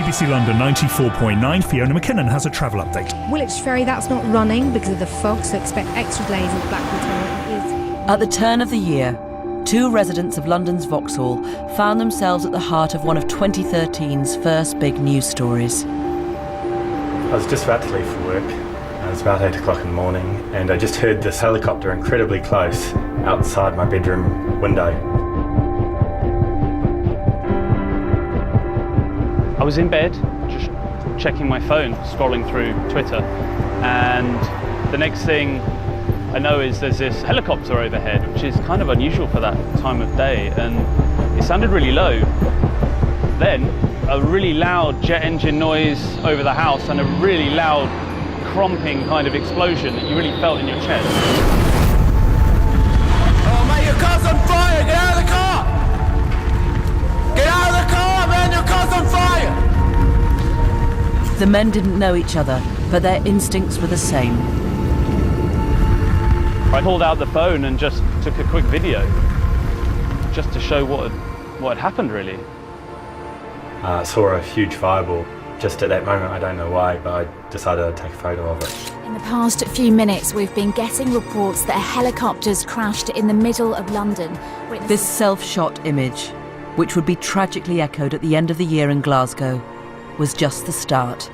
BBC London 94.9, Fiona McKinnon has a travel update. Woolwich Ferry, that's not running because of the fog, so expect extra delays at Blackwall Tunnel. At the turn of the year, two residents of London's Vauxhall found themselves at the heart of one of 2013's first big news stories. I was just about to leave for work. It was about 8 o'clock in the morning, and I just heard this helicopter incredibly close outside my bedroom window. I was in bed, just checking my phone, scrolling through Twitter, and the next thing I know is there's this helicopter overhead, which is kind of unusual for that time of day, and it sounded really low. Then a really loud jet engine noise over the house and a really loud crumping kind of explosion that you really felt in your chest. Oh mate, your car's on fire! Get out of the car! Get out of the car, man! Your car's on fire! The men didn't know each other, but their instincts were the same. I pulled out the phone and just took a quick video, just to show what had happened really. I saw a huge fireball. Just at that moment, I don't know why, but I decided I'd take a photo of it. In the past few minutes, we've been getting reports that a helicopter's crashed in the middle of London. This self-shot image, which would be tragically echoed at the end of the year in Glasgow, was just the start.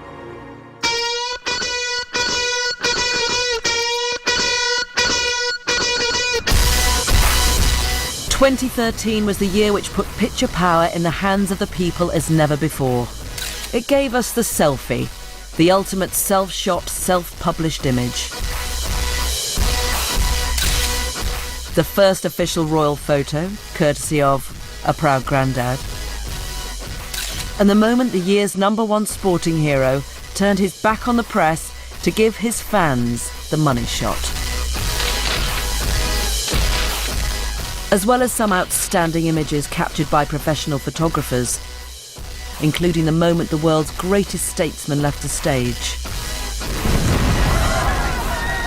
"2013 was the year which put picture power in the hands of the people as never before. It gave us the selfie, the ultimate self-shot, self-published image. The first official royal photo, courtesy of a proud granddad. And the moment the year's #1 sporting hero turned his back on the press to give his fans the money shot. As well as some outstanding images captured by professional photographers, including the moment the world's greatest statesman left the stage.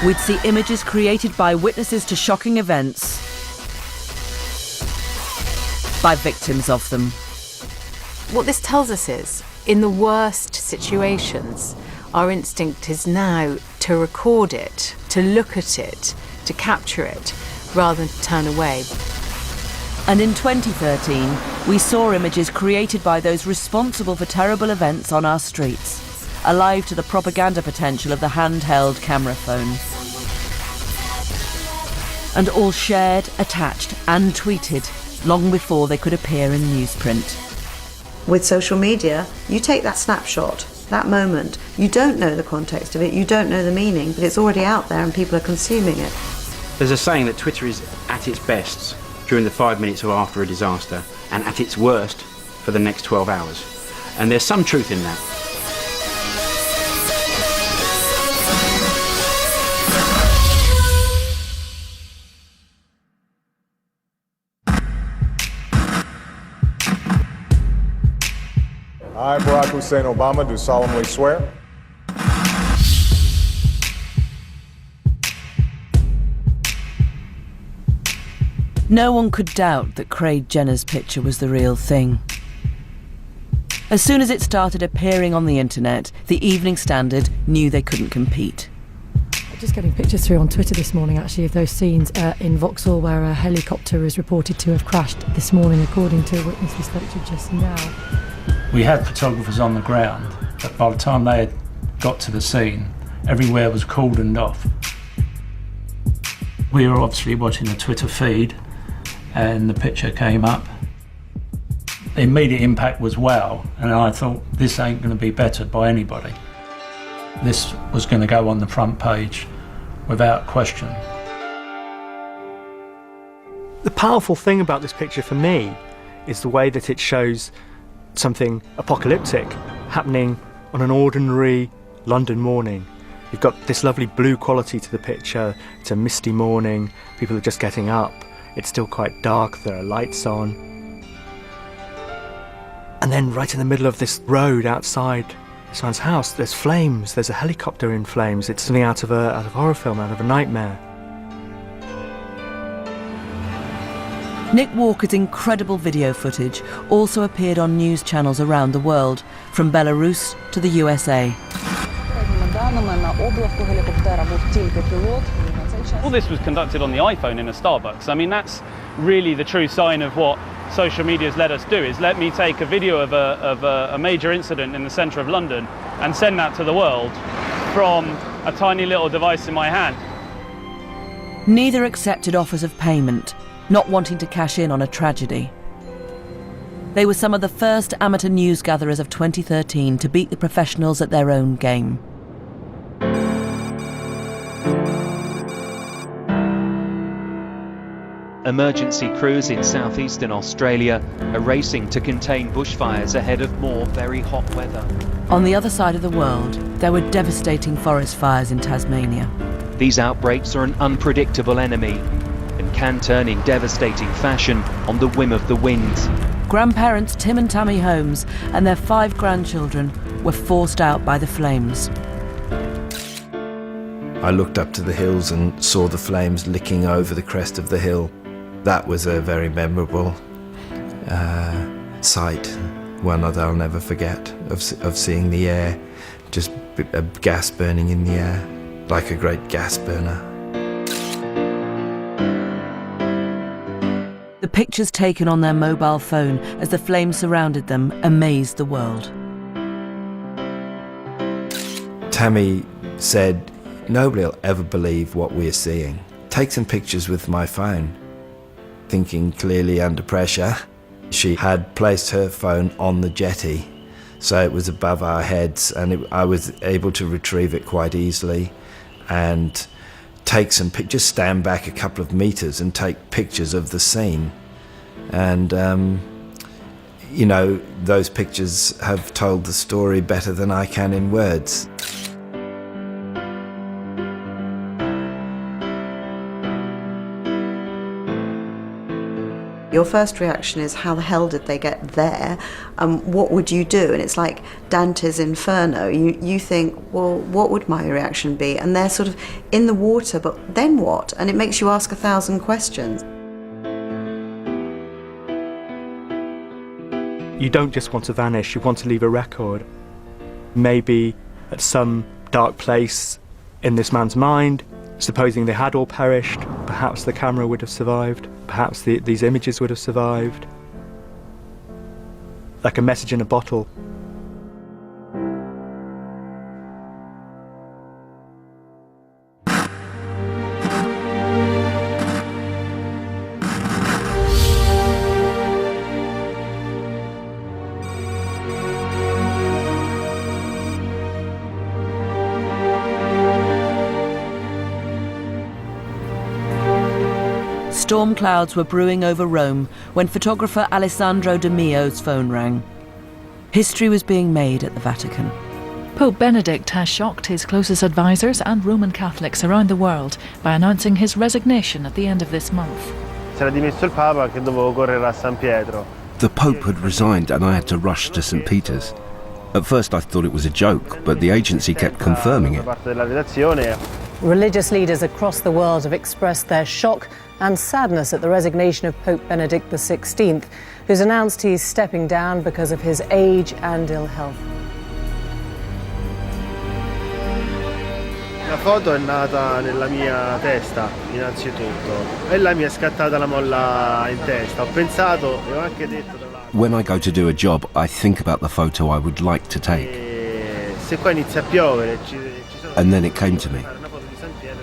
We'd see images created by witnesses to shocking events, by victims of them. What this tells us is, in the worst situations, our instinct is now to record it, to look at it, to capture it, rather than to turn away. And in 2013, we saw images created by those responsible for terrible events on our streets, alive to the propaganda potential of the handheld camera phone. And all shared, attached and tweeted long before they could appear in newsprint. With social media, you take that snapshot, that moment, you don't know the context of it, you don't know the meaning, but it's already out there and people are consuming it. There's a saying that Twitter is at its best during the 5 minutes or after a disaster, and at its worst for the next 12 hours. And there's some truth in that. I, Barack Hussein Obama, do solemnly swear. No one could doubt that Craig Jenner's picture was the real thing. As soon as it started appearing on the internet, the Evening Standard knew they couldn't compete. Just getting pictures through on Twitter this morning, actually, of those scenes in Vauxhall where a helicopter is reported to have crashed this morning, according to a witness we spoke to just now. We had photographers on the ground, but by the time they had got to the scene, everywhere was cordoned off. We were obviously watching the Twitter feed, and the picture came up. The immediate impact was wow, and I thought, this ain't going to be bettered by anybody. This was going to go on the front page without question. The powerful thing about this picture for me is the way that it shows something apocalyptic happening on an ordinary London morning. You've got this lovely blue quality to the picture. It's a misty morning, people are just getting up, it's still quite dark, there are lights on. And then right in the middle of this road outside this man's house, there's flames, there's a helicopter in flames. It's something out of a horror film, out of a nightmare. Nick Walker's incredible video footage also appeared on news channels around the world, from Belarus to the USA. All this was conducted on the iPhone in a Starbucks. I mean, that's really the true sign of what social media has let us do, is let me take a video of a major incident in the centre of London and send that to the world from a tiny little device in my hand. Neither accepted offers of payment, not wanting to cash in on a tragedy. They were some of the first amateur news gatherers of 2013 to beat the professionals at their own game. Emergency crews in southeastern Australia are racing to contain bushfires ahead of more very hot weather. On the other side of the world, there were devastating forest fires in Tasmania. These outbreaks are an unpredictable enemy and can turn in devastating fashion on the whim of the winds. Grandparents Tim and Tammy Holmes and their 5 grandchildren were forced out by the flames. I looked up to the hills and saw the flames licking over the crest of the hill. That was a very memorable sight, one that I'll never forget, of seeing the air, just a gas burning in the air, like a great gas burner. The pictures taken on their mobile phone as the flames surrounded them amazed the world. Tammy said, "Nobody will ever believe what we're seeing. Take some pictures with my phone." Thinking clearly under pressure, she had placed her phone on the jetty, so it was above our heads, and I was able to retrieve it quite easily and take some pictures, stand back a couple of meters and take pictures of the scene. And you know, those pictures have told the story better than I can in words. Your first reaction is, how the hell did they get there? What would you do? And it's like Dante's Inferno. You think, well, what would my reaction be? And they're sort of in the water, but then what? And it makes you ask 1,000 questions. You don't just want to vanish, you want to leave a record. Maybe at some dark place in this man's mind, supposing they had all perished, perhaps the camera would have survived, perhaps these images would have survived. Like a message in a bottle. Storm clouds were brewing over Rome when photographer Alessandro De Mio's phone rang. History was being made at the Vatican. Pope Benedict has shocked his closest advisors and Roman Catholics around the world by announcing his resignation at the end of this month. The Pope had resigned and I had to rush to St. Peter's. At first I thought it was a joke, but the agency kept confirming it. Religious leaders across the world have expressed their shock and sadness at the resignation of Pope Benedict XVI, who's announced he's stepping down because of his age and ill health. La foto è nata nella mia testa, innanzitutto. E là mi è scattata la molla in testa. Ho pensato e ho anche detto. When I go to do a job, I think about the photo I would like to take. Se qua inizia a piovere, And then it came to me.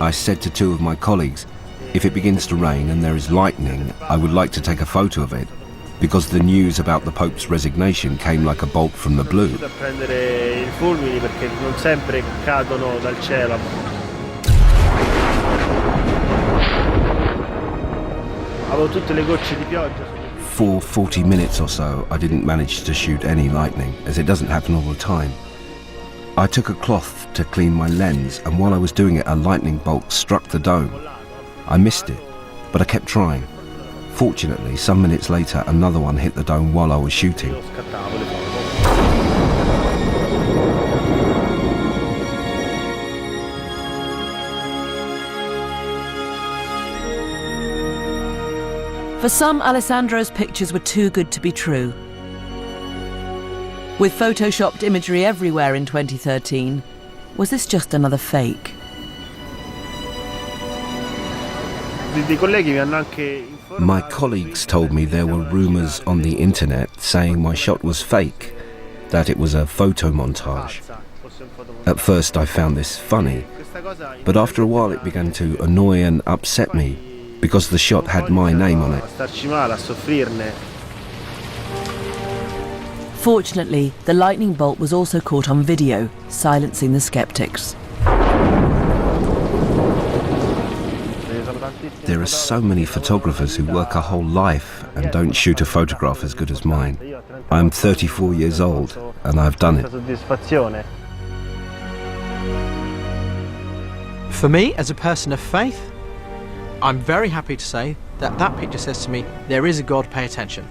I said to 2 of my colleagues, if it begins to rain and there is lightning, I would like to take a photo of it, because the news about the Pope's resignation came like a bolt from the blue. a prendere i fulmini perché non sempre cadono dal cielo. Avevo tutte le gocce di pioggia. For 40 minutes or so, I didn't manage to shoot any lightning, as it doesn't happen all the time. I took a cloth to clean my lens, and while I was doing it, a lightning bolt struck the dome. I missed it, but I kept trying. Fortunately, some minutes later, another one hit the dome while I was shooting. For some, Alessandro's pictures were too good to be true. With photoshopped imagery everywhere in 2013, was this just another fake? My colleagues told me there were rumours on the internet saying my shot was fake, that it was a photo montage. At first I found this funny, but after a while it began to annoy and upset me because the shot had my name on it. Fortunately, the lightning bolt was also caught on video, silencing the skeptics. There are so many photographers who work a whole life and don't shoot a photograph as good as mine. I'm 34 years old and I've done it. For me, as a person of faith, I'm very happy to say that that picture says to me, there is a God, pay attention.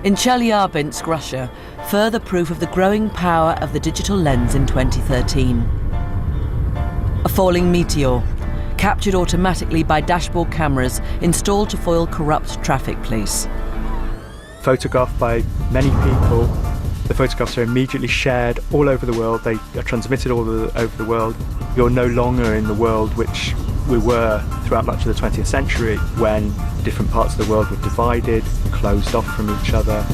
In Chelyabinsk, Russia, further proof of the growing power of the digital lens in 2013. A falling meteor, captured automatically by dashboard cameras installed to foil corrupt traffic police. Photographed by many people, the photographs are immediately shared all over the world. They are transmitted all over the world. You're no longer in the world which we were throughout much of the 20th century, when different parts of the world were divided, closed off from each other.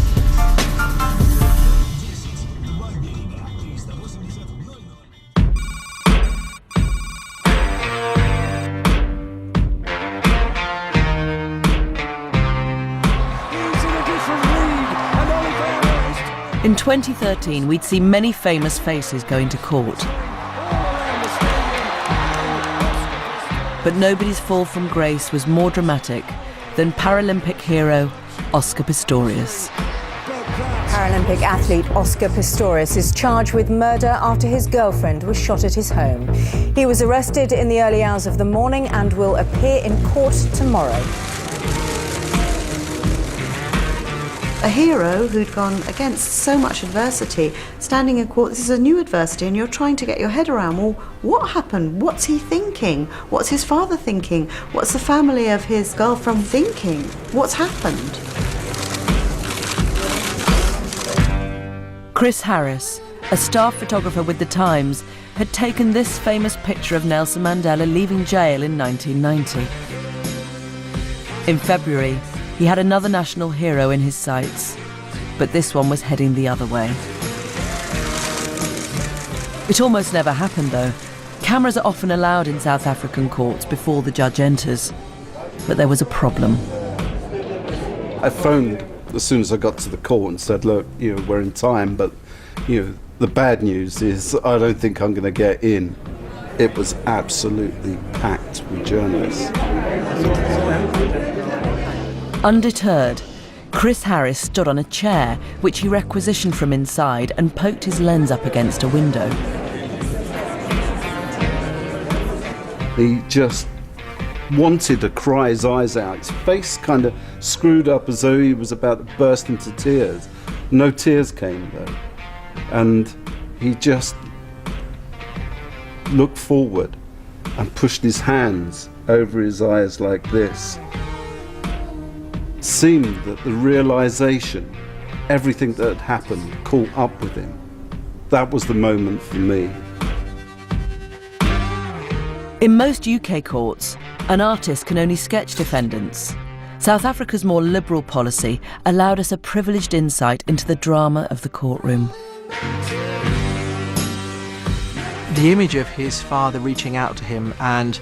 In 2013, we'd see many famous faces going to court. But nobody's fall from grace was more dramatic than Paralympic hero Oscar Pistorius. Paralympic athlete Oscar Pistorius is charged with murder after his girlfriend was shot at his home. He was arrested in the early hours of the morning and will appear in court tomorrow. A hero who'd gone against so much adversity, standing in court. This is a new adversity and you're trying to get your head around, well, what happened? What's he thinking? What's his father thinking? What's the family of his girlfriend thinking? What's happened? Chris Harris, a staff photographer with The Times, had taken this famous picture of Nelson Mandela leaving jail in 1990. In February, he had another national hero in his sights, but this one was heading the other way. It almost never happened, though. Cameras are often allowed in South African courts before the judge enters. But there was a problem. I phoned as soon as I got to the court and said, look, we're in time, but, the bad news is I don't think I'm going to get in. It was absolutely packed with journalists. Undeterred, Chris Harris stood on a chair, which he requisitioned from inside, and poked his lens up against a window. He just wanted to cry his eyes out. His face kind of screwed up as though he was about to burst into tears. No tears came, though. And he just looked forward and pushed his hands over his eyes like this. Seemed that the realization, everything that had happened, caught up with him. That was the moment for me. In most UK courts, an artist can only sketch defendants. South Africa's more liberal policy allowed us a privileged insight into the drama of the courtroom. The image of his father reaching out to him and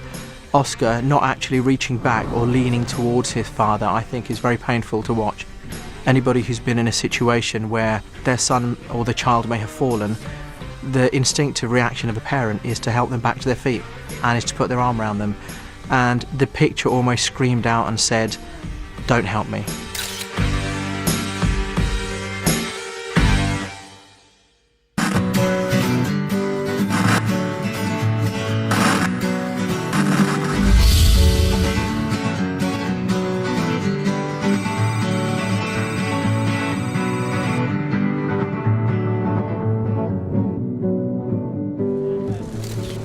Oscar not actually reaching back or leaning towards his father, I think is very painful to watch. Anybody who's been in a situation where their son or the child may have fallen, the instinctive reaction of a parent is to help them back to their feet and is to put their arm around them. And the picture almost screamed out and said, "Don't help me."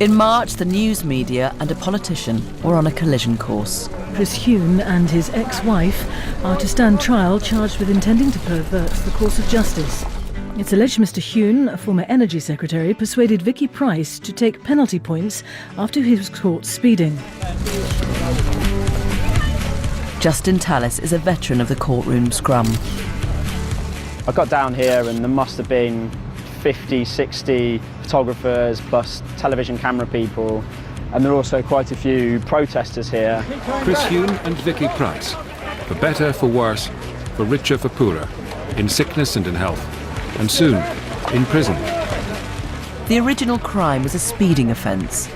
In March, the news media and a politician were on a collision course. Chris Huhne and his ex-wife are to stand trial charged with intending to pervert the course of justice. It's alleged Mr. Huhne, a former Energy Secretary, persuaded Vicky Pryce to take penalty points after he was caught speeding. Justin Tallis is a veteran of the courtroom scrum. I got down here and there must have been 50, 60 photographers plus television camera people, and there are also quite a few protesters here. Chris Huhne and Vicky Pryce. For better, for worse, for richer, for poorer, in sickness and in health, and soon in prison. The original crime was a speeding offence,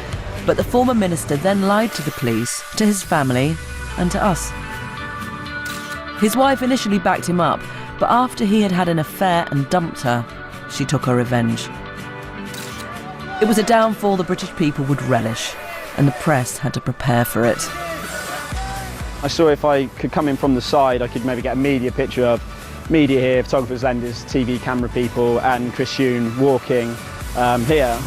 but the former minister then lied to the police, to his family and to us. His wife initially backed him up, but after he had had an affair and dumped her, she took her revenge. It was a downfall the British people would relish, and the press had to prepare for it. I saw if I could come in from the side, I could maybe get a media picture of media here, photographers, lenders, TV camera people, and Chris Huhne walking here.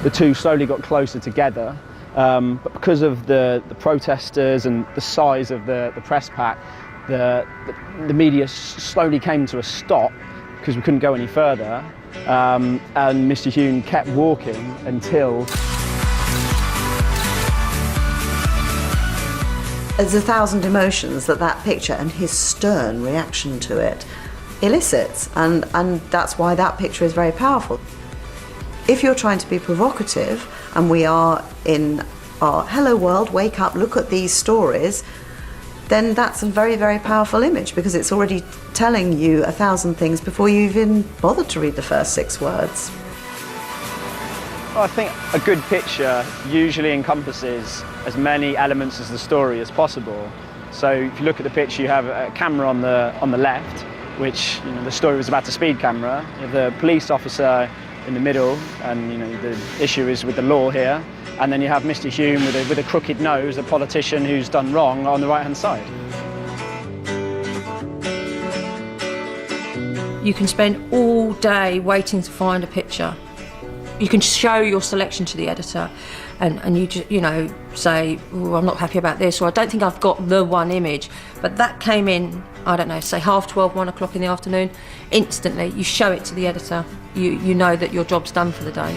The two slowly got closer together, but because of the protesters and the size of the press pack, the media slowly came to a stop because we couldn't go any further, and Mr. Huhne kept walking until... There's 1,000 emotions that picture and his stern reaction to it elicits, and that's why that picture is very powerful. If you're trying to be provocative, and we are in our hello world, wake up, look at these stories, then that's a very, very powerful image because it's already telling you 1,000 things before you even bothered to read the first 6 words. Well, I think a good picture usually encompasses as many elements as the story as possible. So if you look at the picture, you have a camera on the left, which, you know, the story was about a speed camera. You have the police officer in the middle, and, you know, the issue is with the law here. And then you have Mr. Huhne with a crooked nose, a politician who's done wrong, on the right-hand side. You can spend all day waiting to find a picture. You can show your selection to the editor, and you just, you know, say, oh, I'm not happy about this, or I don't think I've got the one image. But that came in, I don't know, say 12:30, 1 o'clock in the afternoon. Instantly, you show it to the editor. You know that your job's done for the day.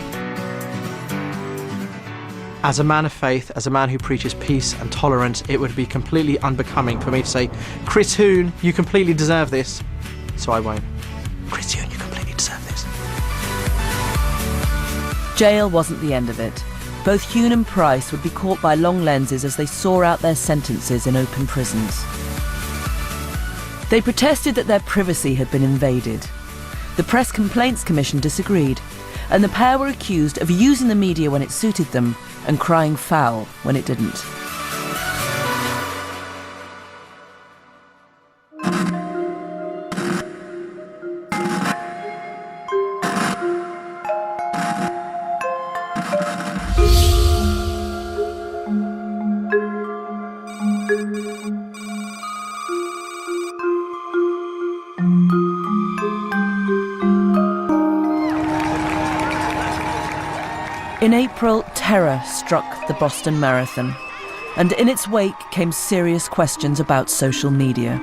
As a man of faith, as a man who preaches peace and tolerance, it would be completely unbecoming for me to say, Chris Huhne, you completely deserve this. So I won't. Chris Huhne, you completely deserve this. Jail wasn't the end of it. Both Huhne and Pryce would be caught by long lenses as they saw out their sentences in open prisons. They protested that their privacy had been invaded. The Press Complaints Commission disagreed, and the pair were accused of using the media when it suited them and crying foul when it didn't. In April, terror struck the Boston Marathon, and in its wake came serious questions about social media.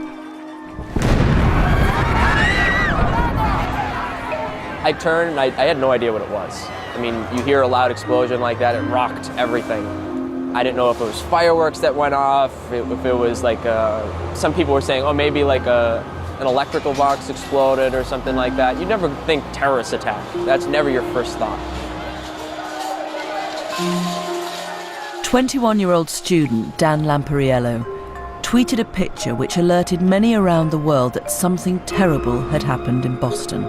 I turned and I had no idea what it was. I mean, you hear a loud explosion like that, it rocked everything. I didn't know if it was fireworks that went off, if it was like, some people were saying, oh, maybe like an electrical box exploded or something like that. You never think terrorist attack. That's never your first thought. 21-year-old student Dan Lampariello tweeted a picture which alerted many around the world that something terrible had happened in Boston.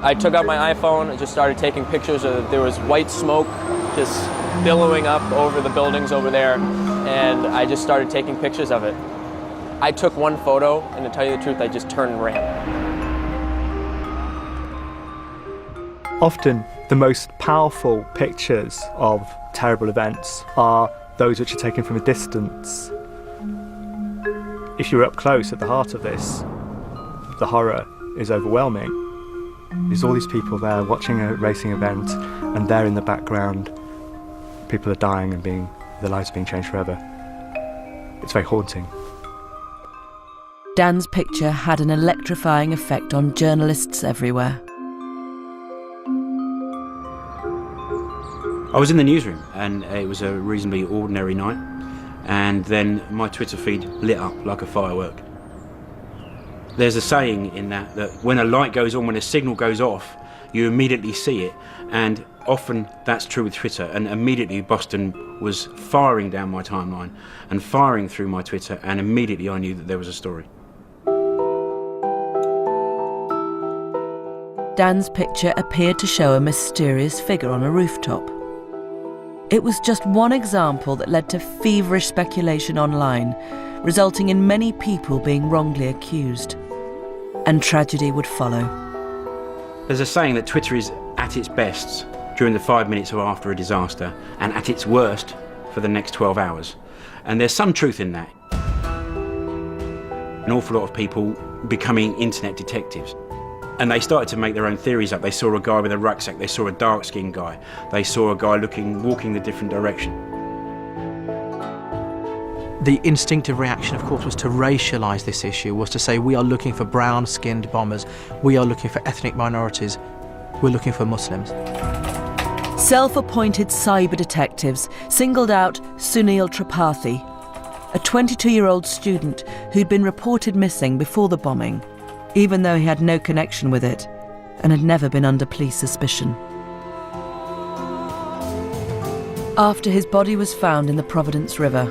I took out my iPhone and just started taking pictures of, there was white smoke just billowing up over the buildings over there, and I just started taking pictures of it. I took one photo, and to tell you the truth, I just turned and ran. Often, the most powerful pictures of terrible events are those which are taken from a distance. If you're up close at the heart of this, the horror is overwhelming. There's all these people there watching a racing event, and there in the background, people are dying and their lives are being changed forever. It's very haunting. Dan's picture had an electrifying effect on journalists everywhere. I was in the newsroom, and it was a reasonably ordinary night, and then my Twitter feed lit up like a firework. There's a saying in that when a light goes on, when a signal goes off, you immediately see it, and often that's true with Twitter, and immediately Boston was firing down my timeline and firing through my Twitter, and immediately I knew that there was a story. Dan's picture appeared to show a mysterious figure on a rooftop. It was just one example that led to feverish speculation online, resulting in many people being wrongly accused. And tragedy would follow. There's a saying that Twitter is at its best during the 5 minutes or after a disaster, and at its worst for the next 12 hours. And there's some truth in that. An awful lot of people becoming internet detectives. And they started to make their own theories up. They saw a guy with a rucksack, they saw a dark-skinned guy, they saw a guy walking the different direction. The instinctive reaction, of course, was to racialise this issue, was to say we are looking for brown-skinned bombers, we are looking for ethnic minorities, we're looking for Muslims. Self-appointed cyber detectives singled out Sunil Tripathi, a 22-year-old student who'd been reported missing before the bombing, even though he had no connection with it and had never been under police suspicion. After his body was found in the Providence River,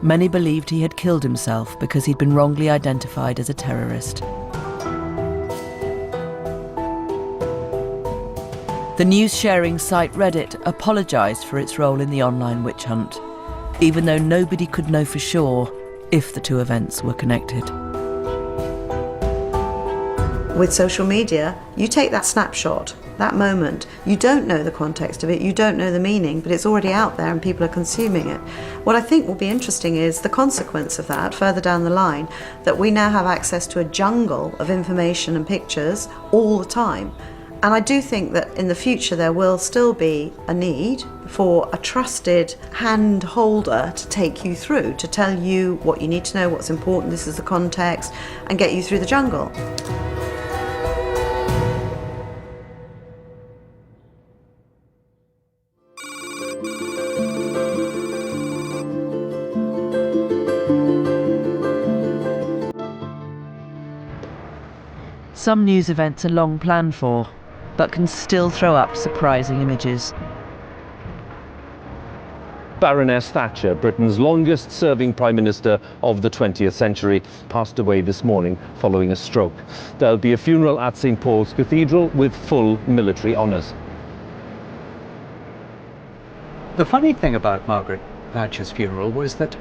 many believed he had killed himself because he'd been wrongly identified as a terrorist. The news-sharing site Reddit apologised for its role in the online witch hunt, even though nobody could know for sure if the two events were connected. With social media, you take that snapshot, that moment, you don't know the context of it, you don't know the meaning, but it's already out there and people are consuming it. What I think will be interesting is the consequence of that further down the line, that we now have access to a jungle of information and pictures all the time. And I do think that in the future there will still be a need for a trusted hand holder to take you through, to tell you what you need to know, what's important, this is the context, and get you through the jungle. Some news events are long planned for, but can still throw up surprising images. Baroness Thatcher, Britain's longest-serving Prime Minister of the 20th century, passed away this morning following a stroke. There'll be a funeral at St. Paul's Cathedral with full military honours. The funny thing about Margaret Thatcher's funeral was that,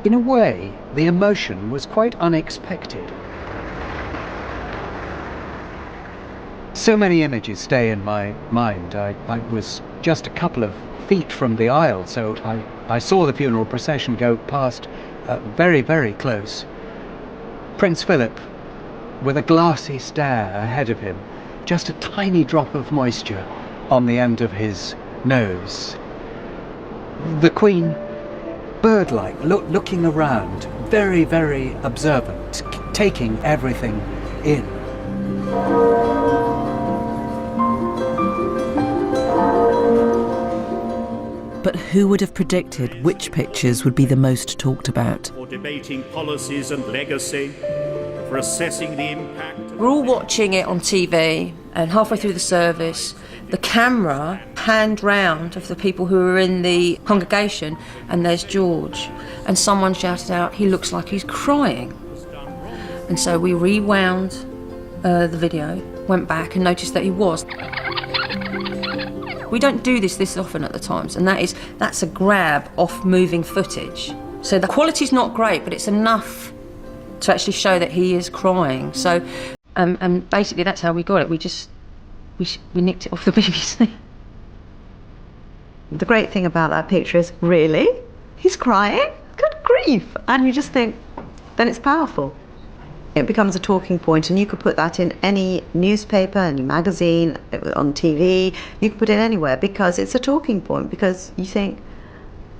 in a way, the emotion was quite unexpected. So many images stay in my mind. I was just a couple of feet from the aisle, so I saw the funeral procession go past very, very close. Prince Philip, with a glassy stare ahead of him, just a tiny drop of moisture on the end of his nose. The Queen, bird-like, looking around, very, very observant, taking everything in. But who would have predicted which pictures would be the most talked about? For debating policies and legacy, for assessing the impact. We're all watching it on TV, and halfway through the service, the camera panned round of the people who were in the congregation, and there's George. And someone shouted out, "He looks like he's crying." And so we rewound the video, went back and noticed that he was. We don't do this often at the Times, and that's a grab off moving footage. So the quality's not great, but it's enough to actually show that he is crying. So, and basically that's how we got it. We nicked it off the BBC. The great thing about that picture is, really? He's crying? Good grief. And you just think, then it's powerful. it becomes a talking point, and you could put that in any newspaper, any magazine, on TV. You can put it anywhere because it's a talking point, because you think,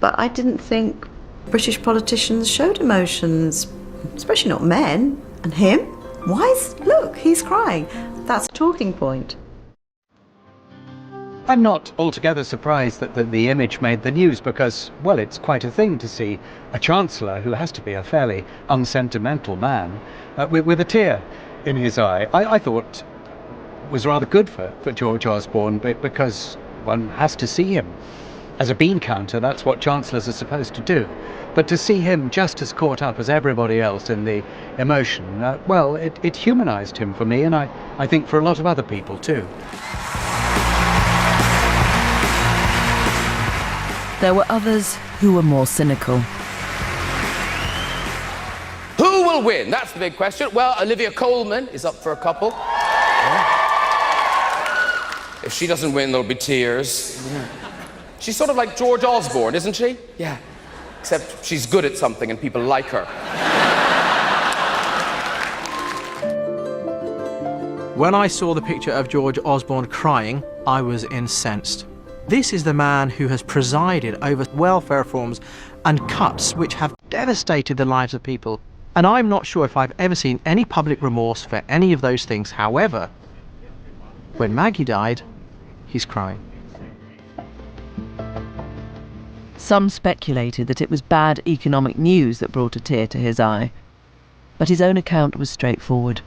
but I didn't think British politicians showed emotions, especially not men. And him? Look, he's crying. That's a talking point. I'm not altogether surprised that the image made the news because, well, it's quite a thing to see a Chancellor, who has to be a fairly unsentimental man, with a tear in his eye. I thought it was rather good for George Osborne, because one has to see him. As a bean counter, that's what Chancellors are supposed to do. But to see him just as caught up as everybody else in the emotion, well, it humanised him for me, and I think for a lot of other people too. There were others who were more cynical. Who will win? That's the big question. Well, Olivia Colman is up for a couple. If she doesn't win, there'll be tears. She's sort of like George Osborne, isn't she? Yeah. Except she's good at something and people like her. When I saw the picture of George Osborne crying, I was incensed. This is the man who has presided over welfare reforms and cuts which have devastated the lives of people. And I'm not sure if I've ever seen any public remorse for any of those things. However, when Maggie died, he's crying. Some speculated that it was bad economic news that brought a tear to his eye, but his own account was straightforward.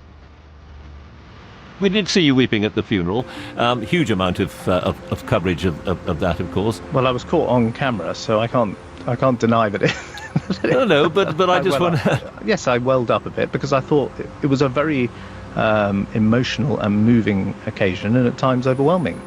We did see you weeping at the funeral. Huge amount of coverage of that, of course. Well, I was caught on camera, so I can't deny that it. No, but I just want. Yes, I welled up a bit because I thought it was a very emotional and moving occasion, and at times overwhelming.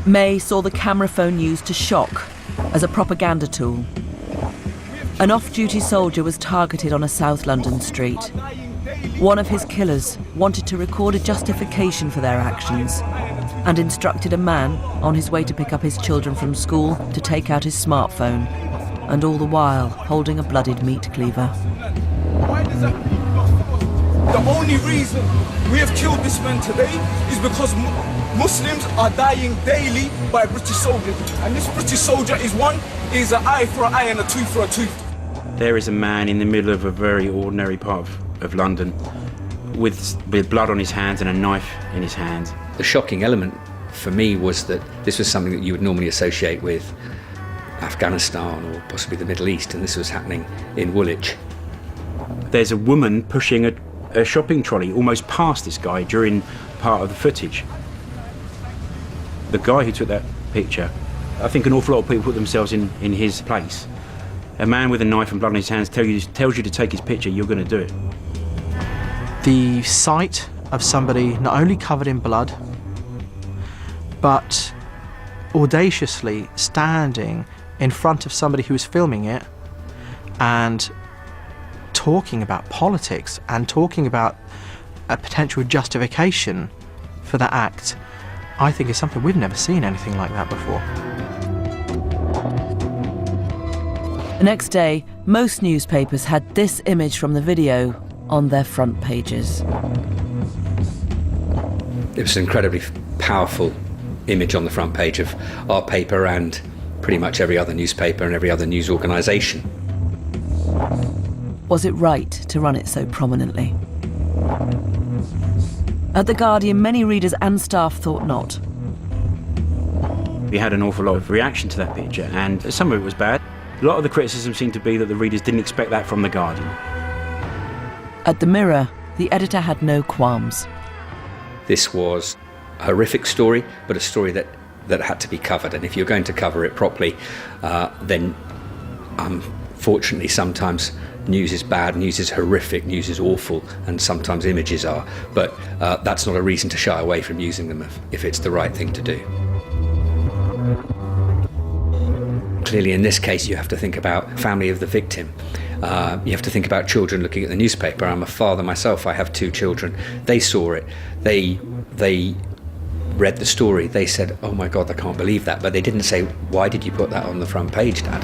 May saw the camera phone used to shock as a propaganda tool. An off-duty soldier was targeted on a South London street. One of his killers wanted to record a justification for their actions and instructed a man on his way to pick up his children from school to take out his smartphone, and all the while holding a bloodied meat cleaver. The only reason we have killed this man today is because Muslims are dying daily by British soldiers, and this British soldier is an eye for an eye and a tooth for a tooth. There is a man in the middle of a very ordinary part of London with blood on his hands and a knife in his hand. The shocking element for me was that this was something that you would normally associate with Afghanistan or possibly the Middle East, and this was happening in Woolwich. There's a woman pushing a shopping trolley almost past this guy during part of the footage. The guy who took that picture, I think an awful lot of people put themselves in his place. A man with a knife and blood on his hands tells you to take his picture, you're going to do it. The sight of somebody not only covered in blood, but audaciously standing in front of somebody who was filming it and talking about politics and talking about a potential justification for that act, I think is something we've never seen anything like that before. The next day, most newspapers had this image from the video on their front pages. It was an incredibly powerful image on the front page of our paper and pretty much every other newspaper and every other news organisation. Was it right to run it so prominently? At The Guardian, many readers and staff thought not. We had an awful lot of reaction to that picture, and some of it was bad. A lot of the criticism seemed to be that the readers didn't expect that from The Guardian. At The Mirror, the editor had no qualms. This was a horrific story, but a story that had to be covered, and if you're going to cover it properly, then unfortunately sometimes news is bad, news is horrific, news is awful, and sometimes images are, but that's not a reason to shy away from using them if it's the right thing to do. Clearly, in this case, you have to think about family of the victim. You have to think about children looking at the newspaper. I'm a father myself. I have 2 children. They saw it. They read the story. They said, "Oh my God, I can't believe that." But they didn't say, "Why did you put that on the front page, Dad?"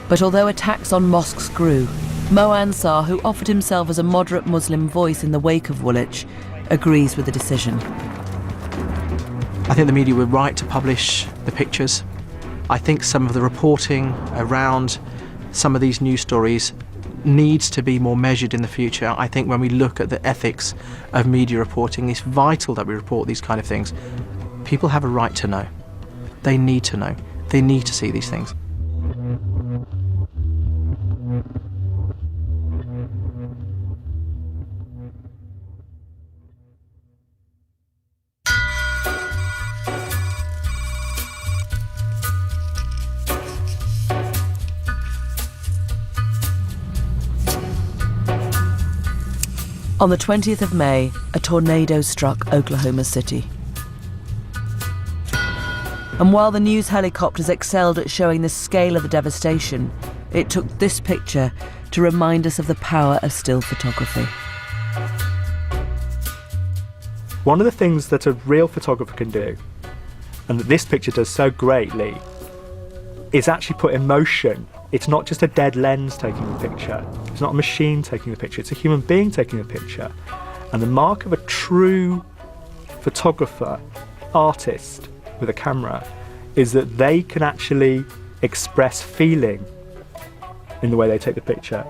But although attacks on mosques grew, Mo Ansar, who offered himself as a moderate Muslim voice in the wake of Woolwich, agrees with the decision. I think the media were right to publish the pictures. I think some of the reporting around some of these news stories needs to be more measured in the future. I think when we look at the ethics of media reporting, it's vital that we report these kind of things. People have a right to know. They need to know. They need to see these things. On the 20th of May, a tornado struck Oklahoma City. And while the news helicopters excelled at showing the scale of the devastation, it took this picture to remind us of the power of still photography. One of the things that a real photographer can do, and that this picture does so greatly, is actually put emotion. It's not just a dead lens taking the picture. It's not a machine taking the picture. It's a human being taking the picture. And the mark of a true photographer, artist with a camera, is that they can actually express feeling in the way they take the picture.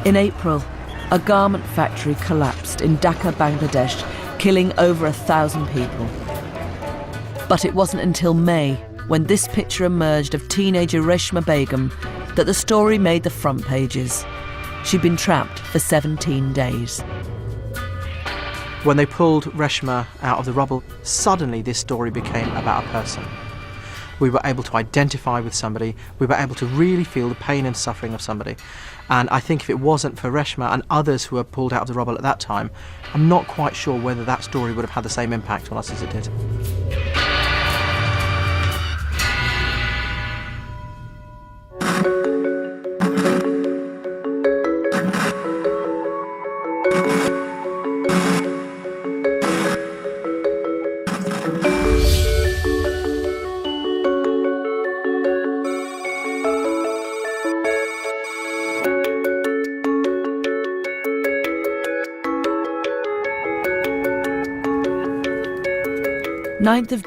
In April, a garment factory collapsed in Dhaka, Bangladesh, killing over 1,000 people. But it wasn't until May, when this picture emerged of teenager Reshma Begum, that the story made the front pages. She'd been trapped for 17 days. When they pulled Reshma out of the rubble, suddenly this story became about a person. We were able to identify with somebody. We were able to really feel the pain and suffering of somebody. And I think if it wasn't for Reshma and others who were pulled out of the rubble at that time, I'm not quite sure whether that story would have had the same impact on us as it did.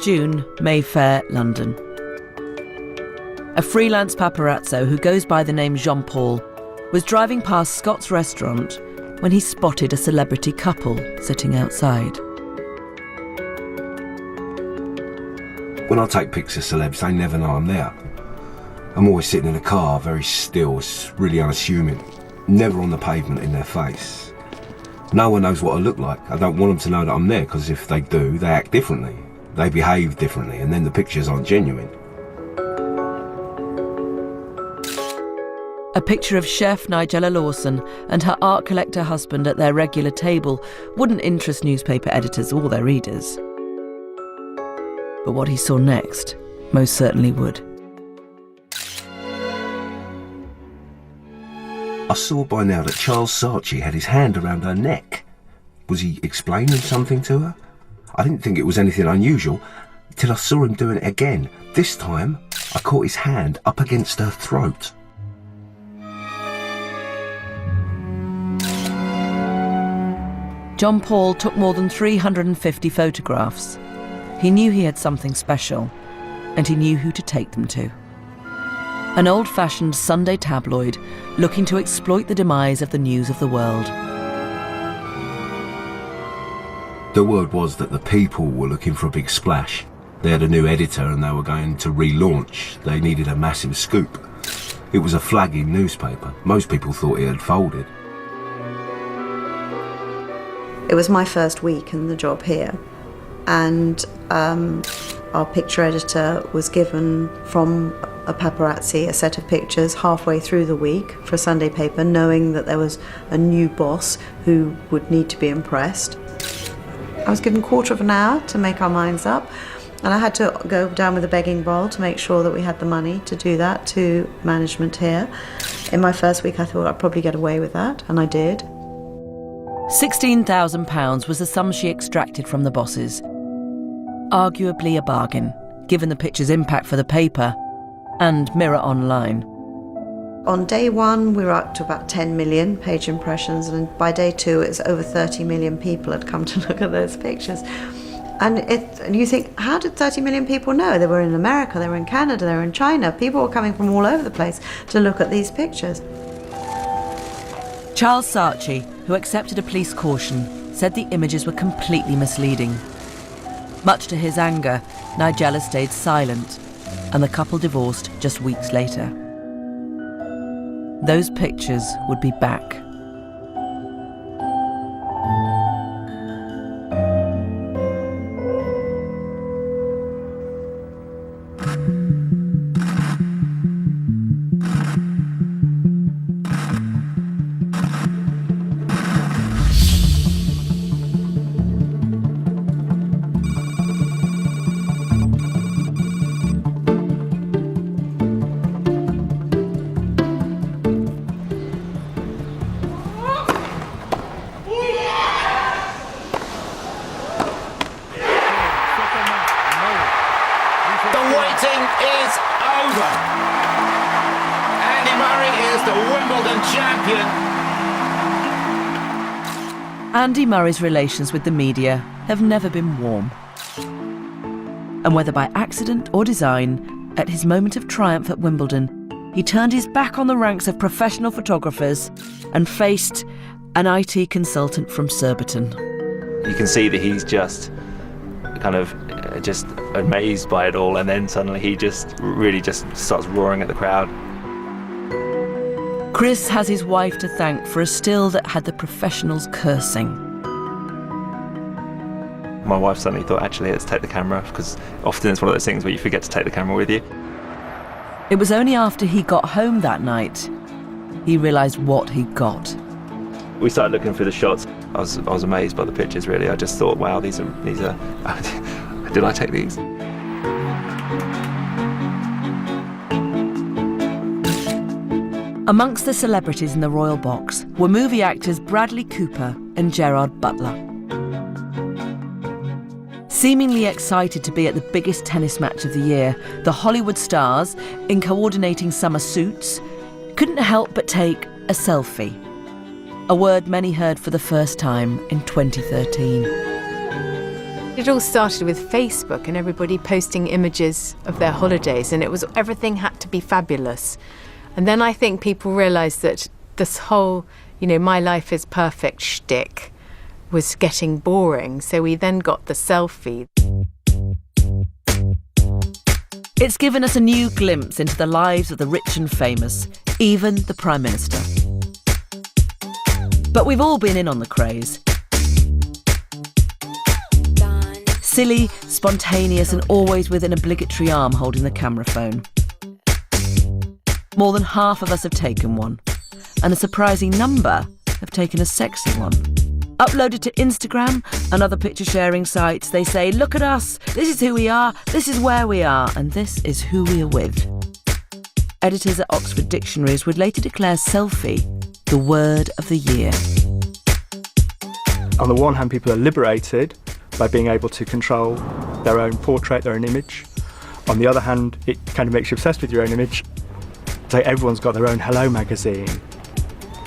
June, Mayfair, London. A freelance paparazzo who goes by the name Jean-Paul was driving past Scott's restaurant when he spotted a celebrity couple sitting outside. When I take pictures of celebs, they never know I'm there. I'm always sitting in a car, very still, it's really unassuming. Never on the pavement in their face. No one knows what I look like. I don't want them to know that I'm there, because if they do, they act differently. They behave differently, and then the pictures aren't genuine. A picture of chef Nigella Lawson and her art collector husband at their regular table wouldn't interest newspaper editors or their readers. But what he saw next most certainly would. I saw by now that Charles Saatchi had his hand around her neck. Was he explaining something to her? I didn't think it was anything unusual till I saw him doing it again. This time, I caught his hand up against her throat. Jean-Paul took more than 350 photographs. He knew he had something special, and he knew who to take them to. An old-fashioned Sunday tabloid looking to exploit the demise of the news of the world. The word was that the People were looking for a big splash. They had a new editor and they were going to relaunch. They needed a massive scoop. It was a flagging newspaper. Most people thought it had folded. It was my first week in the job here, and Our picture editor was given from a paparazzi a set of pictures halfway through the week for a Sunday paper, knowing that there was a new boss who would need to be impressed. I was given a quarter of an hour to make our minds up, and I had to go down with a begging bowl to make sure that we had the money to do that to management here. In my first week I thought I'd probably get away with that, and I did. £16,000 was the sum she extracted from the bosses. Arguably a bargain, given the picture's impact for the paper and Mirror Online. On day one, we were up to about 10 million page impressions, and by day two, it's over 30 million people had come to look at those pictures. And you think, how did 30 million people know? They were in America, they were in Canada, they were in China. People were coming from all over the place to look at these pictures. Charles Saatchi, who accepted a police caution, said the images were completely misleading. Much to his anger, Nigella stayed silent, and the couple divorced just weeks later. Those pictures would be back. Andy Murray's relations with the media have never been warm. And whether by accident or design, at his moment of triumph at Wimbledon, he turned his back on the ranks of professional photographers and faced an IT consultant from Surbiton. You can see that he's just kind of just amazed by it all, and then suddenly he just really just starts roaring at the crowd. Chris has his wife to thank for a still that had the professionals cursing. My wife suddenly thought, actually, let's take the camera, because often it's one of those things where you forget to take the camera with you. It was only after he got home that night he realised what he'd got. We started looking through the shots. I was amazed by the pictures, really. I just thought, wow, these are did I take these? Amongst the celebrities in the royal box were movie actors Bradley Cooper and Gerard Butler. Seemingly excited to be at the biggest tennis match of the year, the Hollywood stars, in coordinating summer suits, couldn't help but take a selfie. A word many heard for the first time in 2013. It all started with Facebook and everybody posting images of their holidays, and everything had to be fabulous. And then I think people realised that this whole, my life is perfect shtick was getting boring. So we then got the selfie. It's given us a new glimpse into the lives of the rich and famous, even the Prime Minister. But we've all been in on the craze. Silly, spontaneous, and always with an obligatory arm holding the camera phone. More than half of us have taken one, and a surprising number have taken a sexy one. Uploaded to Instagram and other picture-sharing sites, they say, look at us, this is who we are, this is where we are, and this is who we are with. Editors at Oxford Dictionaries would later declare selfie the word of the year. On the one hand, people are liberated by being able to control their own portrait, their own image. On the other hand, it kind of makes you obsessed with your own image. So everyone's got their own Hello magazine.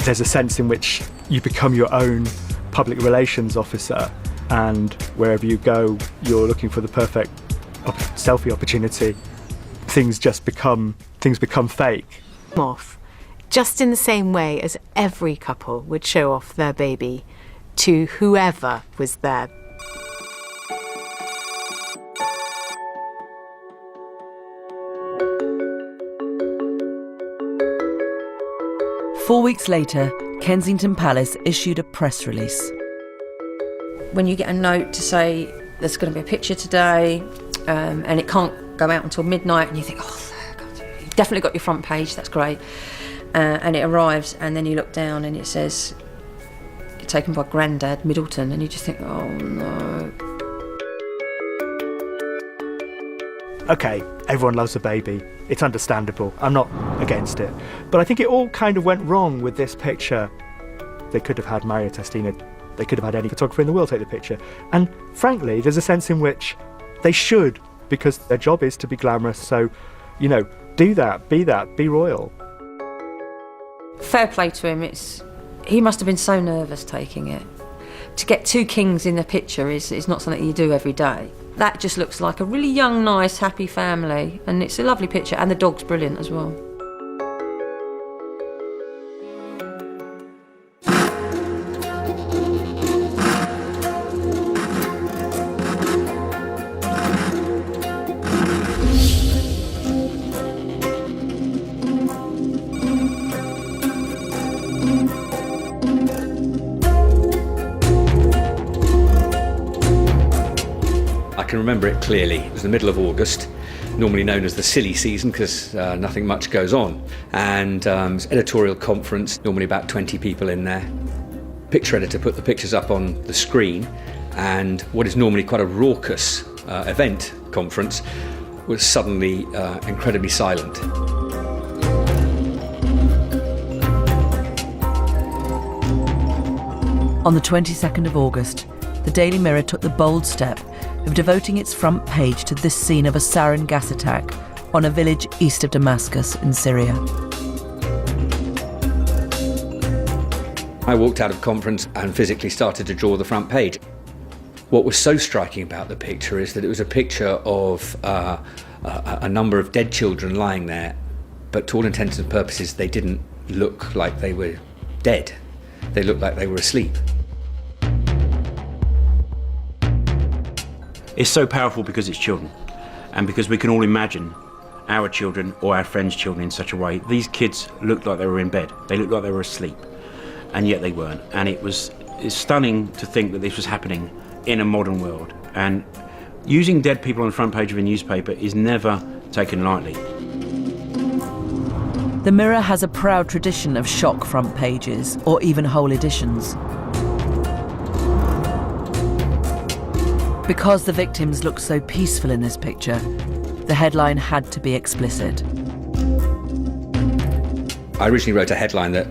There's a sense in which you become your own public relations officer, and wherever you go, you're looking for the perfect selfie opportunity. Things become fake. Off, just in the same way as every couple would show off their baby to whoever was there. Four weeks later, Kensington Palace issued a press release. When you get a note to say there's going to be a picture today, and it can't go out until midnight, and you think, oh, God, you've definitely got your front page, that's great. And it arrives, and then you look down and it says, taken by Grandad Middleton, and you just think, oh no. Okay, everyone loves a baby. It's understandable. I'm not against it. But I think it all kind of went wrong with this picture. They could have had Mario Testino. They could have had any photographer in the world take the picture. And frankly, there's a sense in which they should, because their job is to be glamorous. So, you know, do that, be royal. Fair play to him. He must have been so nervous taking it. To get two kings in the picture is not something you do every day. That just looks like a really young, nice, happy family, and it's a lovely picture, and the dog's brilliant as well. I can remember it clearly. It was the middle of August, normally known as the silly season because nothing much goes on. And it's editorial conference, normally about 20 people in there. Picture editor put the pictures up on the screen, and what is normally quite a raucous event conference was suddenly incredibly silent. On the 22nd of August, the Daily Mirror took the bold step of devoting its front page to this scene of a sarin gas attack on a village east of Damascus in Syria. I walked out of conference and physically started to draw the front page. What was so striking about the picture is that it was a picture of a number of dead children lying there, but to all intents and purposes they didn't look like they were dead. They looked like they were asleep. It's so powerful because it's children, and because we can all imagine our children or our friends' children in such a way. These kids looked like they were in bed. They looked like they were asleep, and yet they weren't. And it's stunning to think that this was happening in a modern world. And using dead people on the front page of a newspaper is never taken lightly. The Mirror has a proud tradition of shock front pages, or even whole editions. Because the victims look so peaceful in this picture, the headline had to be explicit. I originally wrote a headline that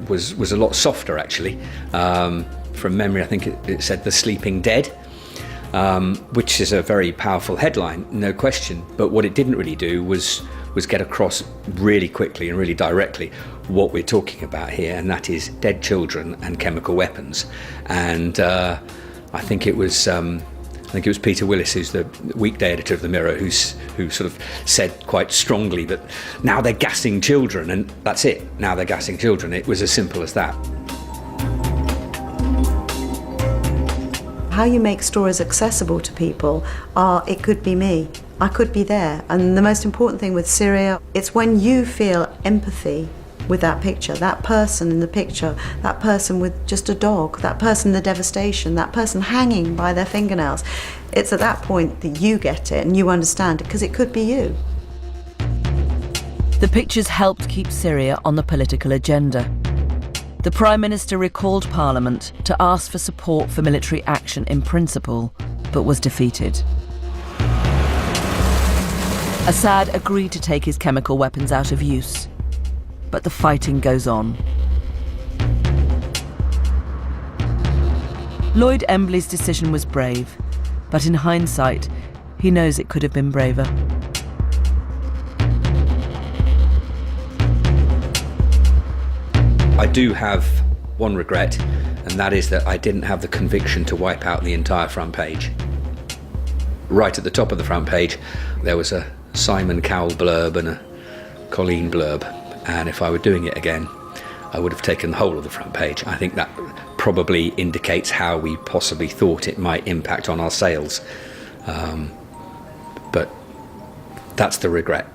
was a lot softer, actually. From memory, I think it said "The Sleeping Dead," which is a very powerful headline, no question. But what it didn't really do was get across really quickly and really directly what we're talking about here, and that is dead children and chemical weapons. And I think it was Peter Willis, who's the weekday editor of the Mirror, who sort of said quite strongly that now they're gassing children, and that's it. Now they're gassing children. It was as simple as that. How you make stories accessible to people it could be me. I could be there. And the most important thing with Syria, it's when you feel empathy with that picture, that person in the picture, that person with just a dog, that person, the devastation, that person hanging by their fingernails. It's at that point that you get it and you understand it, because it could be you. The pictures helped keep Syria on the political agenda. The Prime Minister recalled Parliament to ask for support for military action in principle, but was defeated. Assad agreed to take his chemical weapons out of use, but the fighting goes on. Lloyd Embley's decision was brave, but in hindsight, he knows it could have been braver. I do have one regret, and that is that I didn't have the conviction to wipe out the entire front page. Right at the top of the front page, there was a Simon Cowell blurb and a Colleen blurb, and if I were doing it again, I would have taken the whole of the front page. I think that probably indicates how we possibly thought it might impact on our sales. But that's the regret.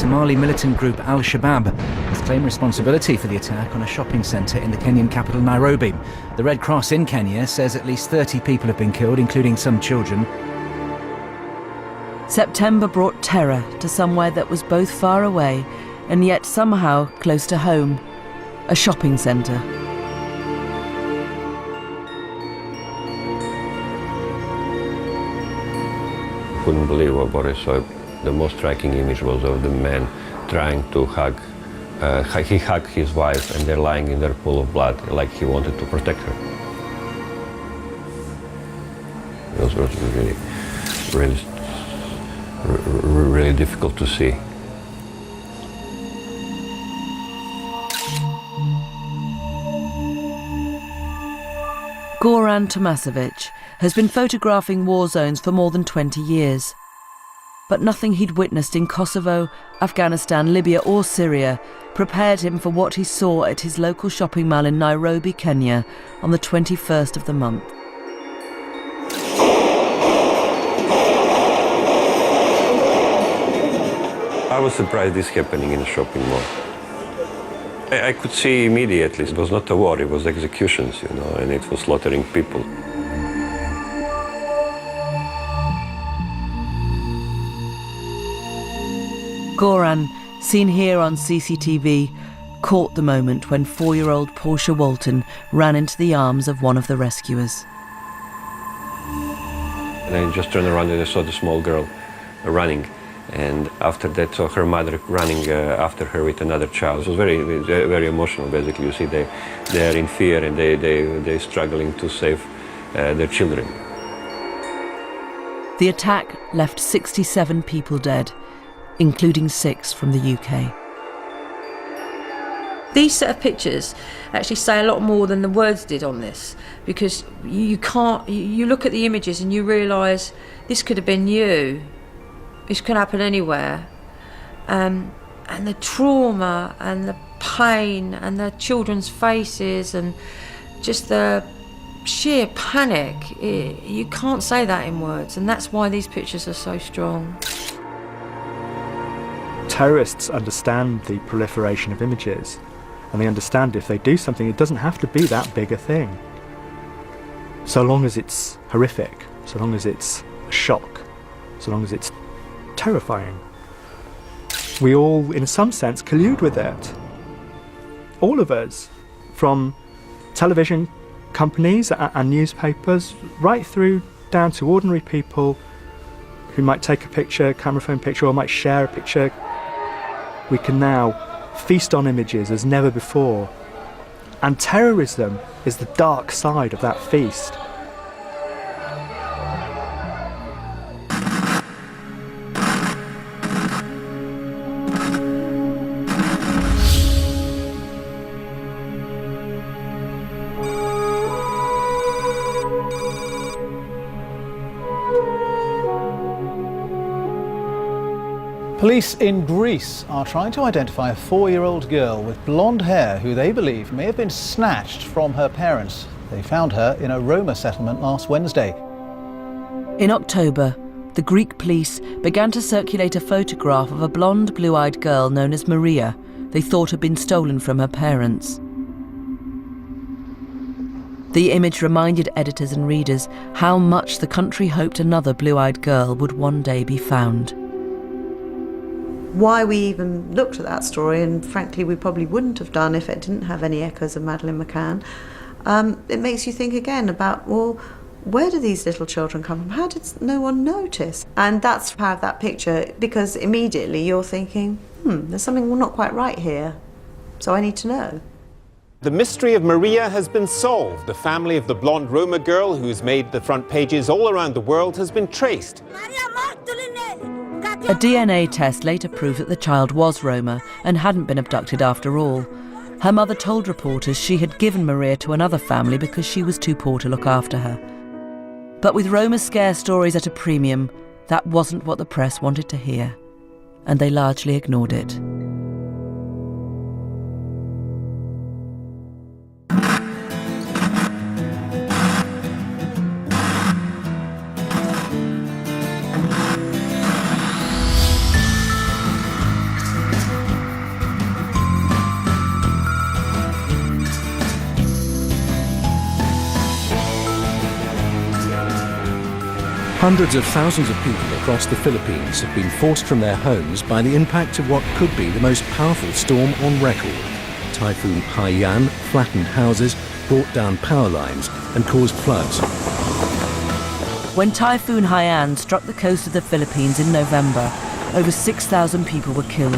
Somali militant group Al-Shabaab has claimed responsibility for the attack on a shopping centre in the Kenyan capital Nairobi. The Red Cross in Kenya says at least 30 people have been killed, including some children. September brought terror to somewhere that was both far away and yet somehow close to home, a shopping centre. Couldn't believe what I saw. The most striking image was of the man trying to hug. He hugged his wife and they're lying in their pool of blood like he wanted to protect her. It was really difficult to see. Goran Tomasevic has been photographing war zones for more than 20 years. But nothing he'd witnessed in Kosovo, Afghanistan, Libya or Syria prepared him for what he saw at his local shopping mall in Nairobi, Kenya on the 21st of the month. I was surprised this happening in a shopping mall. I could see immediately it was not a war, it was executions, and it was slaughtering people. Goran, seen here on CCTV, caught the moment when 4-year-old Portia Walton ran into the arms of one of the rescuers. And I just turned around and I saw the small girl running. And after that, saw her mother running after her with another child. It was very, very emotional, basically. You see, they're in fear and they're struggling to save their children. The attack left 67 people dead, including 6 from the UK. These set of pictures actually say a lot more than the words did on this, because you look at the images and you realise this could have been you. This could happen anywhere. And the trauma and the pain and the children's faces and just the sheer panic, you can't say that in words, and that's why these pictures are so strong. Terrorists understand the proliferation of images, and they understand if they do something, it doesn't have to be that big a thing. So long as it's horrific, so long as it's a shock, so long as it's terrifying. We all, in some sense, collude with it. All of us, from television companies and newspapers, right through down to ordinary people who might take a picture, camera phone picture, or might share a picture. We can now feast on images as never before. And terrorism is the dark side of that feast. Police in Greece are trying to identify a 4-year-old girl with blonde hair who they believe may have been snatched from her parents. They found her in a Roma settlement last Wednesday. In October, the Greek police began to circulate a photograph of a blonde, blue-eyed girl known as Maria they thought had been stolen from her parents. The image reminded editors and readers how much the country hoped another blue-eyed girl would one day be found. Why we even looked at that story, and frankly we probably wouldn't have done if it didn't have any echoes of Madeleine McCann, it makes you think again about, well, where do these little children come from? How did no one notice? And that's the power of that picture, because immediately you're thinking, there's something not quite right here, so I need to know. The mystery of Maria has been solved. The family of the blonde Roma girl who's made the front pages all around the world has been traced. A DNA test later proved that the child was Roma and hadn't been abducted after all. Her mother told reporters she had given Maria to another family because she was too poor to look after her. But with Roma scare stories at a premium, that wasn't what the press wanted to hear, and they largely ignored it. Hundreds of thousands of people across the Philippines have been forced from their homes by the impact of what could be the most powerful storm on record. Typhoon Haiyan flattened houses, brought down power lines and caused floods. When Typhoon Haiyan struck the coast of the Philippines in November, over 6,000 people were killed.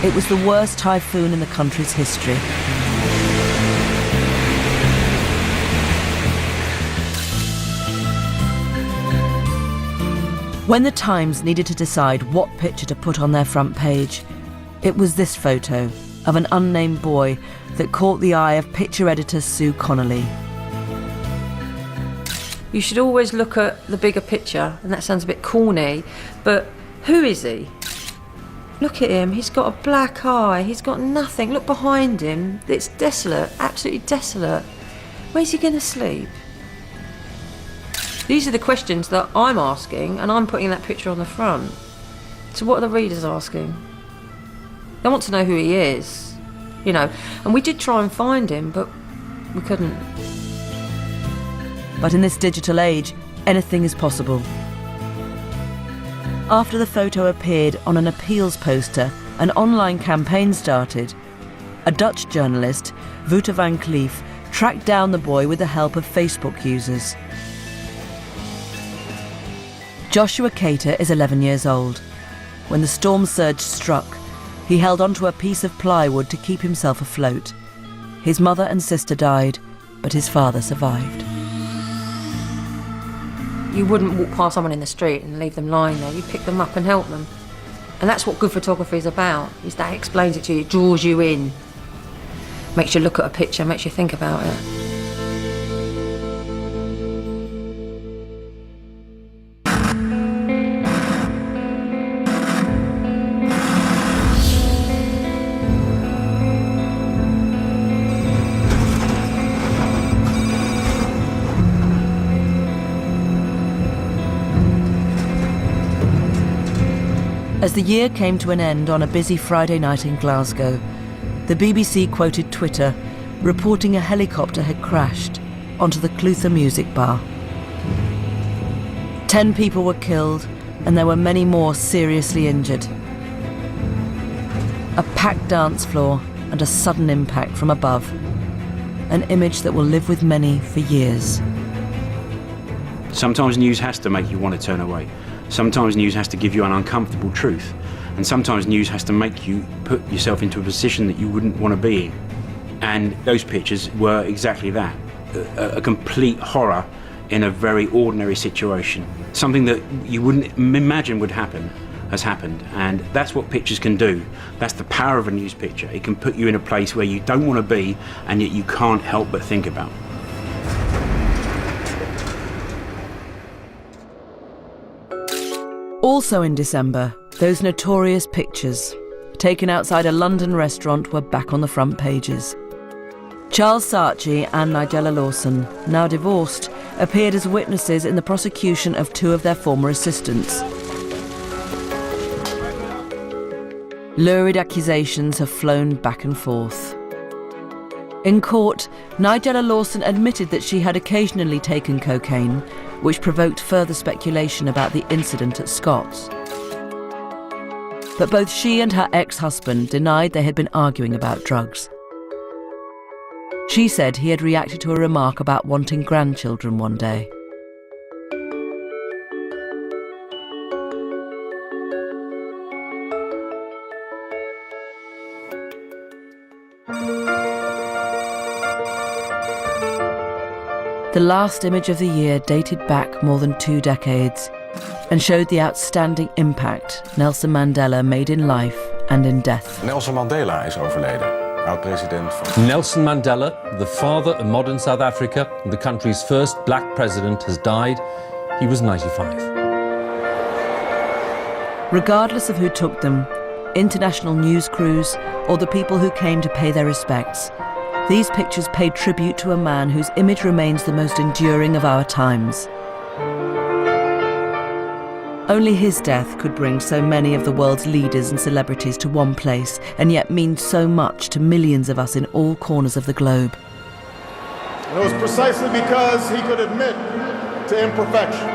It was the worst typhoon in the country's history. When the Times needed to decide what picture to put on their front page, it was this photo of an unnamed boy that caught the eye of picture editor Sue Connolly. You should always look at the bigger picture, and that sounds a bit corny, but who is he? Look at him, he's got a black eye, he's got nothing. Look behind him, it's desolate, absolutely desolate. Where's he going to sleep? These are the questions that I'm asking, and I'm putting that picture on the front. So what are the readers asking? They want to know who he is, you know. And we did try and find him, but we couldn't. But in this digital age, anything is possible. After the photo appeared on an appeals poster, an online campaign started. A Dutch journalist, Wouter van Cleef, tracked down the boy with the help of Facebook users. Joshua Cater is 11 years old. When the storm surge struck, he held onto a piece of plywood to keep himself afloat. His mother and sister died, but his father survived. You wouldn't walk past someone in the street and leave them lying there. You pick them up and help them. And that's what good photography is about, is that it explains it to you, it draws you in. Makes you look at a picture, makes you think about it. As the year came to an end on a busy Friday night in Glasgow, the BBC quoted Twitter reporting a helicopter had crashed onto the Clutha Music Bar. 10 people were killed and there were many more seriously injured. A packed dance floor and a sudden impact from above. An image that will live with many for years. Sometimes news has to make you want to turn away. Sometimes news has to give you an uncomfortable truth. And sometimes news has to make you put yourself into a position that you wouldn't want to be in. And those pictures were exactly that. A complete horror in a very ordinary situation. Something that you wouldn't imagine would happen has happened. And that's what pictures can do. That's the power of a news picture. It can put you in a place where you don't want to be and yet you can't help but think about. Also in December, those notorious pictures, taken outside a London restaurant, were back on the front pages. Charles Saatchi and Nigella Lawson, now divorced, appeared as witnesses in the prosecution of 2 of their former assistants. Lurid accusations have flown back and forth. In court, Nigella Lawson admitted that she had occasionally taken cocaine, which provoked further speculation about the incident at Scott's. But both she and her ex-husband denied they had been arguing about drugs. She said he had reacted to a remark about wanting grandchildren one day. The last image of the year dated back more than 2 decades and showed the outstanding impact Nelson Mandela made in life and in death. Nelson Mandela is overleden. Oud-president van... Nelson Mandela, the father of modern South Africa, the country's first black president, has died. He was 95. Regardless of who took them, international news crews or the people who came to pay their respects, these pictures paid tribute to a man whose image remains the most enduring of our times. Only his death could bring so many of the world's leaders and celebrities to one place, and yet mean so much to millions of us in all corners of the globe. And it was precisely because he could admit to imperfection,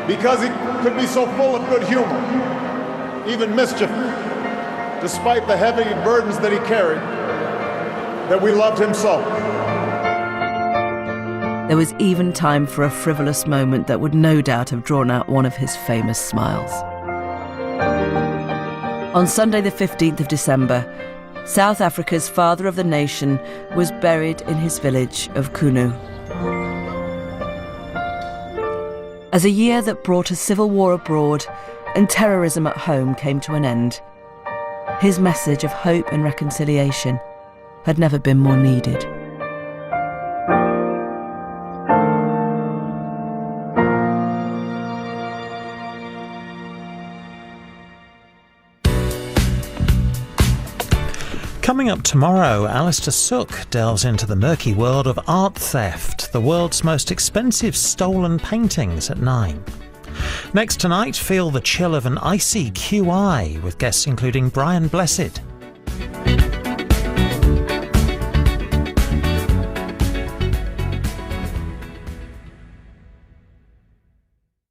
because he could be so full of good humor, even mischief, despite the heavy burdens that he carried, that we loved him so. There was even time for a frivolous moment that would no doubt have drawn out one of his famous smiles. On Sunday the 15th of December, South Africa's father of the nation was buried in his village of Kunu. As a year that brought a civil war abroad and terrorism at home came to an end, his message of hope and reconciliation had never been more needed. Coming up tomorrow, Alistair Sooke delves into the murky world of art theft, the world's most expensive stolen paintings at 9. Next tonight, feel the chill of an icy QI with guests including Brian Blessed.